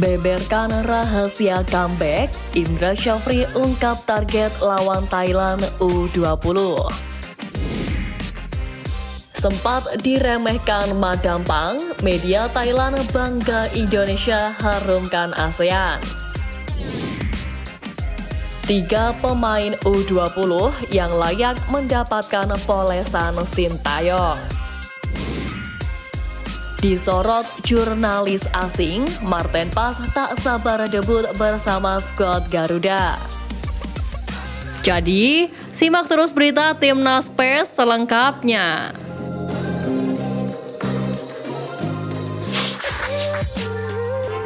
Beberkan rahasia comeback, Indra Syafri ungkap target lawan Thailand U20. Sempat diremehkan Madampang, media Thailand bangga Indonesia harumkan ASEAN. 3 pemain U20 yang layak mendapatkan polesan Sintayong. Disorot jurnalis asing, Marten Pas tak sabar debut bersama skuad Garuda. Jadi, simak terus berita Timnas PES selengkapnya.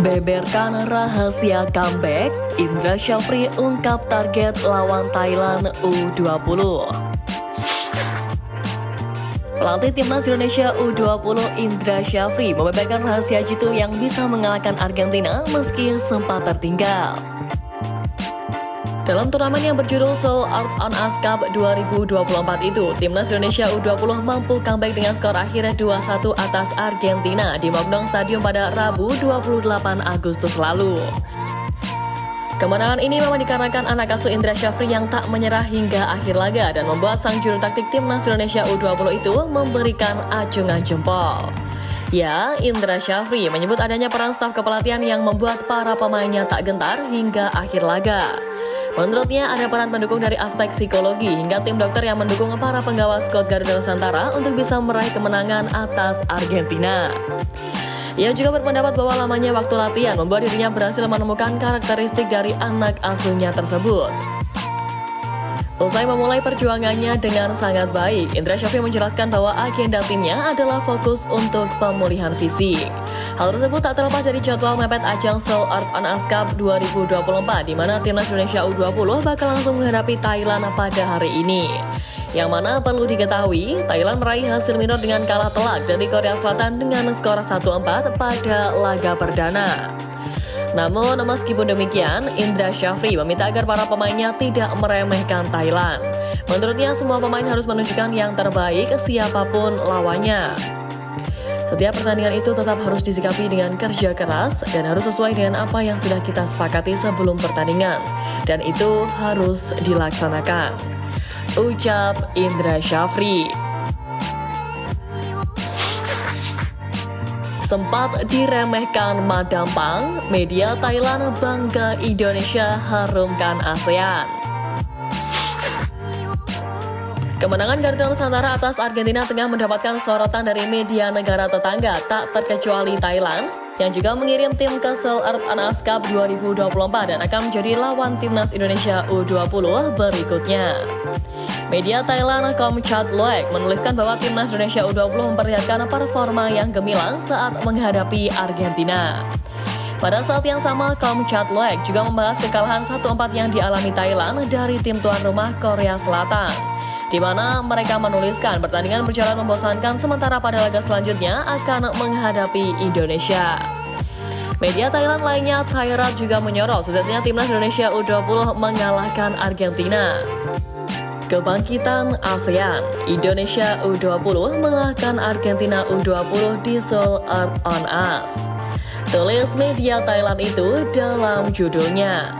Beberkan rahasia comeback, Indra Syafri ungkap target lawan Thailand U20. Pelatih Timnas Indonesia U20 Indra Syafri membeberkan rahasia jitu yang bisa mengalahkan Argentina meski sempat tertinggal. Dalam turnamen yang berjudul Seoul Art on Ice Cup 2024 itu, Timnas Indonesia U20 mampu comeback dengan skor akhir 2-1 atas Argentina di Mokdong Stadium pada Rabu 28 Agustus lalu. Kemenangan ini memang dikarenakan anak asuh Indra Syafri yang tak menyerah hingga akhir laga dan membuat sang juru taktik Timnas Indonesia U20 itu memberikan acungan jempol. Ya, Indra Syafri menyebut adanya peran staf kepelatihan yang membuat para pemainnya tak gentar hingga akhir laga. Menurutnya ada peran pendukung dari aspek psikologi hingga tim dokter yang mendukung para penggawa skuad Garuda Nusantara untuk bisa meraih kemenangan atas Argentina. Ia juga berpendapat bahwa lamanya waktu latihan membuat dirinya berhasil menemukan karakteristik dari anak asuhnya tersebut. Usai memulai perjuangannya dengan sangat baik, Indra Syafri menjelaskan bahwa agenda timnya adalah fokus untuk pemulihan fisik. Hal tersebut tak terlepas dari jadwal mepet ajang Seoul Art on Ice Cup 2024, di mana Timnas Indonesia U20 bakal langsung menghadapi Thailand pada hari ini. Yang mana perlu diketahui, Thailand meraih hasil minor dengan kalah telak dari Korea Selatan dengan skor 1-4 pada laga perdana. Namun, meskipun demikian, Indra Syafri meminta agar para pemainnya tidak meremehkan Thailand. Menurutnya, semua pemain harus menunjukkan yang terbaik siapapun lawannya. Setiap pertandingan itu tetap harus disikapi dengan kerja keras dan harus sesuai dengan apa yang sudah kita sepakati sebelum pertandingan. Dan itu harus dilaksanakan, ucap Indra Syafri. Sempat diremehkan Madampang, media Thailand bangga Indonesia harumkan ASEAN. Kemenangan Garuda Nusantara atas Argentina tengah mendapatkan sorotan dari media negara tetangga, tak terkecuali Thailand, yang juga mengirim tim ke Seoul Art on Ice Cup 2024 dan akan menjadi lawan Timnas Indonesia U20 berikutnya. Media Thailand Komchat Loek menuliskan bahwa Timnas Indonesia U20 memperlihatkan performa yang gemilang saat menghadapi Argentina. Pada saat yang sama, Komchat Loek juga membahas kekalahan 1-4 yang dialami Thailand dari tim tuan rumah Korea Selatan, di mana mereka menuliskan pertandingan berjalan membosankan sementara pada laga selanjutnya akan menghadapi Indonesia. Media Thailand lainnya, Thairat, juga menyorot suksesnya Timnas Indonesia U20 mengalahkan Argentina. Kebangkitan ASEAN, Indonesia U20 mengalahkan Argentina U20 di Seoul Art on Ice, tulis media Thailand itu dalam judulnya.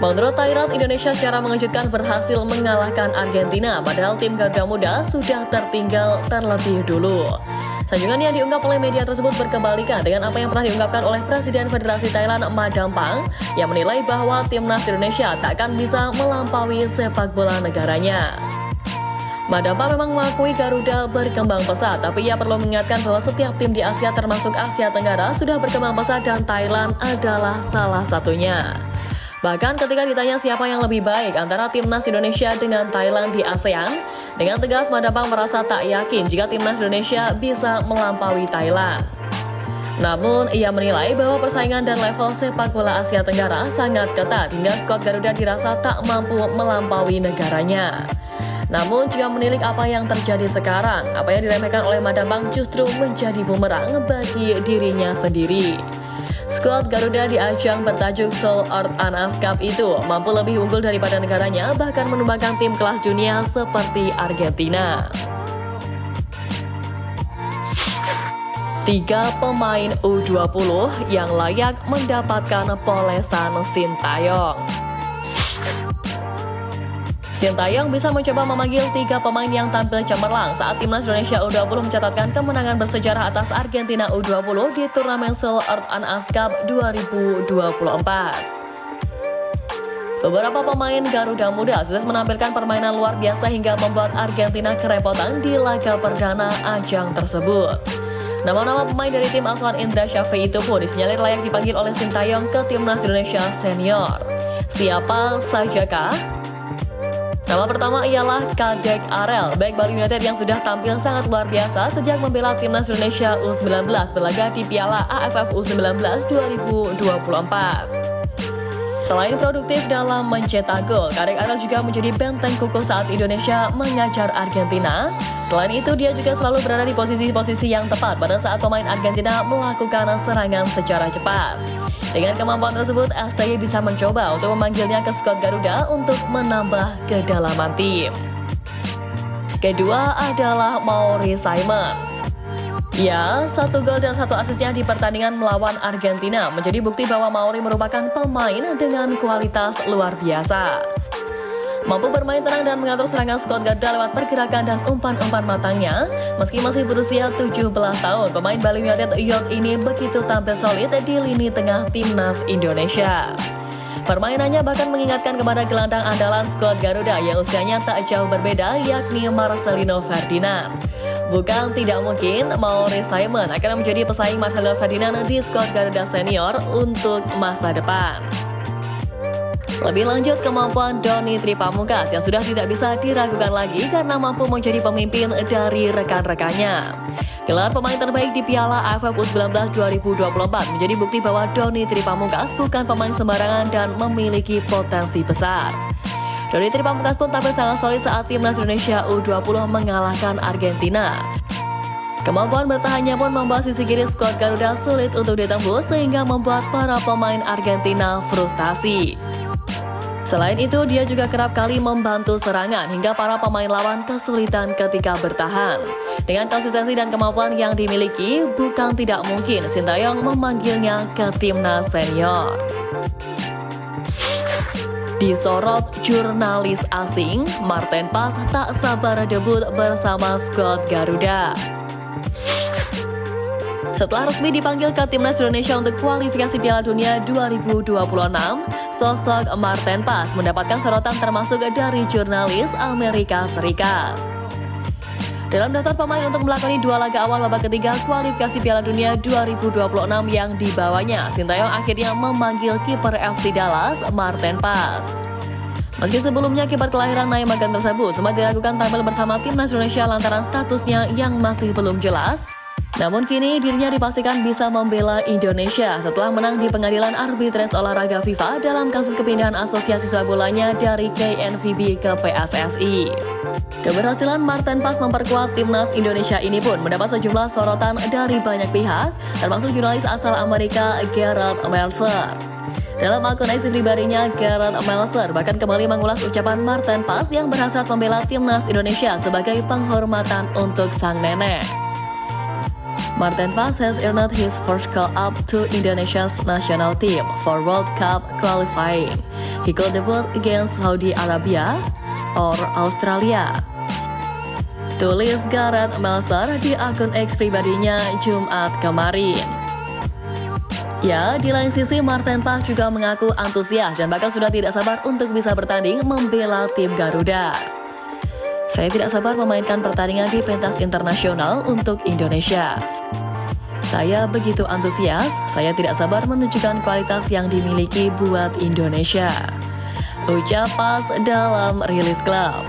Menurut Thairat, Indonesia secara mengejutkan berhasil mengalahkan Argentina, padahal tim Garuda Muda sudah tertinggal terlebih dulu. Sanjungan yang diungkap oleh media tersebut berkebalikan dengan apa yang pernah diungkapkan oleh Presiden Federasi Thailand Madampang, yang menilai bahwa Timnas Indonesia tak akan bisa melampaui sepak bola negaranya. Madampang memang mengakui Garuda berkembang pesat, tapi ia perlu mengingatkan bahwa setiap tim di Asia termasuk Asia Tenggara sudah berkembang pesat dan Thailand adalah salah satunya. Bahkan ketika ditanya siapa yang lebih baik antara Timnas Indonesia dengan Thailand di ASEAN, dengan tegas Madampang merasa tak yakin jika Timnas Indonesia bisa melampaui Thailand. Namun, ia menilai bahwa persaingan dan level sepak bola Asia Tenggara sangat ketat hingga skuad Garuda dirasa tak mampu melampaui negaranya. Namun, jika menilik apa yang terjadi sekarang, apa yang diremehkan oleh Madampang justru menjadi bumerang bagi dirinya sendiri. Skuad Garuda di ajang bertajuk Seoul Art on Ice Cup itu mampu lebih unggul daripada negaranya, bahkan menumbangkan tim kelas dunia seperti Argentina. 3 pemain U20 yang layak mendapatkan polesan Sintayong. Sintayong bisa mencoba memanggil 3 pemain yang tampil cemerlang saat Timnas Indonesia U20 mencatatkan kemenangan bersejarah atas Argentina U20 di turnamen Seoul Earth and Ice Cup 2024. Beberapa pemain Garuda Muda sukses menampilkan permainan luar biasa hingga membuat Argentina kerepotan di laga perdana ajang tersebut. Nama-nama pemain dari tim asuhan Indra Syafri itu pun disinyalir layak dipanggil oleh Sintayong ke Timnas Indonesia Senior. Siapa sajakah? Nama pertama ialah Kadek Arel, bek Bali United yang sudah tampil sangat luar biasa sejak membela Timnas Indonesia U19 berlaga di Piala AFF U19 2024. Selain produktif dalam mencetak gol, Kadek Arel juga menjadi benteng kukuh saat Indonesia mengajar Argentina. Selain itu, dia juga selalu berada di posisi-posisi yang tepat pada saat pemain Argentina melakukan serangan secara cepat. Dengan kemampuan tersebut, STY bisa mencoba untuk memanggilnya ke skuad Garuda untuk menambah kedalaman tim. Kedua adalah Mauri Simon. Ya, 1 gol dan 1 asisnya di pertandingan melawan Argentina menjadi bukti bahwa Mauri merupakan pemain dengan kualitas luar biasa. Mampu bermain tenang dan mengatur serangan skuad Garuda lewat pergerakan dan umpan-umpan matangnya. Meski masih berusia 17 tahun, pemain Bali United Youth ini begitu tampil solid di lini tengah Timnas Indonesia. Permainannya bahkan mengingatkan kepada gelandang andalan skuad Garuda yang usianya tak jauh berbeda, yakni Marcelino Ferdinand. Bukan tidak mungkin Mauri Simon akan menjadi pesaing Marcelino Ferdinand di skuad Garuda Senior untuk masa depan. Lebih lanjut, kemampuan Doni Tripamungkas yang sudah tidak bisa diragukan lagi karena mampu menjadi pemimpin dari rekan-rekannya. Gelar pemain terbaik di Piala AFF U19 2024 menjadi bukti bahwa Doni Tripamungkas bukan pemain sembarangan dan memiliki potensi besar. Doni Tripamungkas pun tampil sangat solid saat Timnas Indonesia U20 mengalahkan Argentina. Kemampuan bertahannya pun membuat sisi kiri skuad Garuda sulit untuk ditembus sehingga membuat para pemain Argentina frustasi. Selain itu, dia juga kerap kali membantu serangan hingga para pemain lawan kesulitan ketika bertahan. Dengan konsistensi dan kemampuan yang dimiliki, bukan tidak mungkin Sintayong memanggilnya ke Timnas Senior. Disorot jurnalis asing, Marten Pas tak sabar debut bersama skuad Garuda. Setelah resmi dipanggil ke Timnas Indonesia untuk kualifikasi Piala Dunia 2026, sosok Marten Pas mendapatkan sorotan termasuk dari jurnalis Amerika Serikat. Dalam daftar pemain untuk melakoni 2 laga awal babak ketiga kualifikasi Piala Dunia 2026 yang dibawanya, Sintayong akhirnya memanggil kiper FC Dallas, Marten Pas. Meski sebelumnya kiper kelahiran Nijmegen tersebut sempat diragukan tampil bersama Timnas Indonesia lantaran statusnya yang masih belum jelas, namun kini dirinya dipastikan bisa membela Indonesia setelah menang di pengadilan arbitres olahraga FIFA dalam kasus kepindahan asosiasi sepak bolanya dari KNVB ke PSSI. Keberhasilan Marten Pas memperkuat Timnas Indonesia ini pun mendapat sejumlah sorotan dari banyak pihak, termasuk jurnalis asal Amerika Gareth Meltzer. Dalam akun X pribadinya, Gareth Meltzer bahkan kembali mengulas ucapan Marten Pas yang berhasil membela Timnas Indonesia sebagai penghormatan untuk sang nenek. Marten Pas has earned his first call-up to Indonesia's national team for World Cup qualifying. He could debut against Saudi Arabia or Australia. Tulis Gareth Meltzer di akun X pribadinya Jumat kemarin. Ya, di lain sisi Marten Pas juga mengaku antusias dan bahkan sudah tidak sabar untuk bisa bertanding membela tim Garuda. Saya tidak sabar memainkan pertandingan di pentas internasional untuk Indonesia. Saya begitu antusias, saya tidak sabar menunjukkan kualitas yang dimiliki buat Indonesia. Ucap Pas dalam rilis klub.